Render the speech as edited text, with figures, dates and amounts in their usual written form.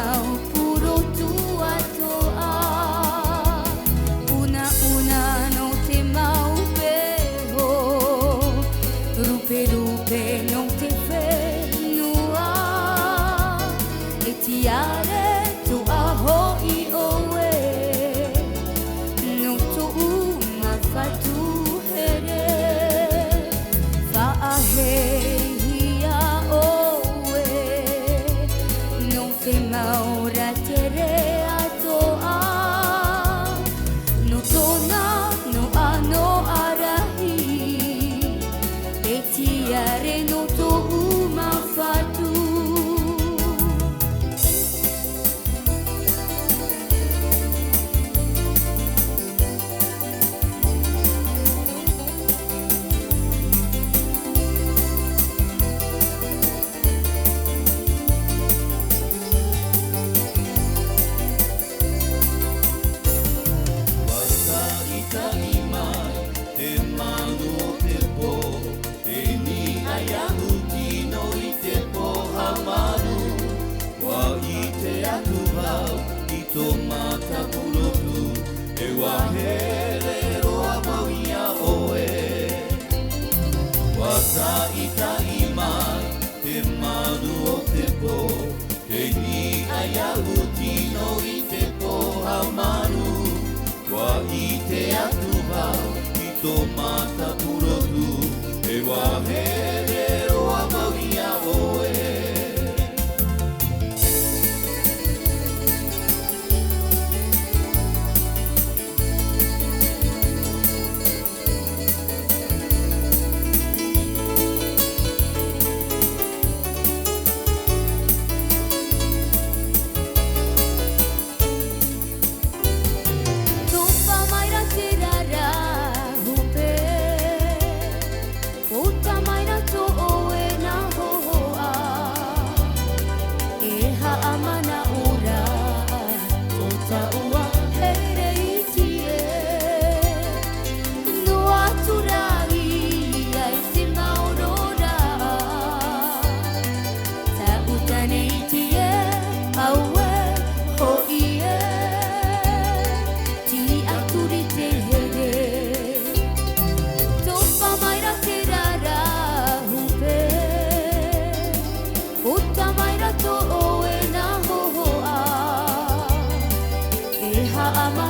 mau puro tua toa. Una no te mau peho, rupe non te whenua. E tiare tu aho I oe, no tu uma fatu here. Whaahehia oe, no te maura te rea toa. No tona, no ano arahi, e tiare no to uma fatu. Mata purotu e wahere roa mauia oe. Wasa ita imai te manu o te po, te ni aia utino I te po hamanu. Wa I te atu wau I tō mata purotu e wahere roa mauia oe. Ama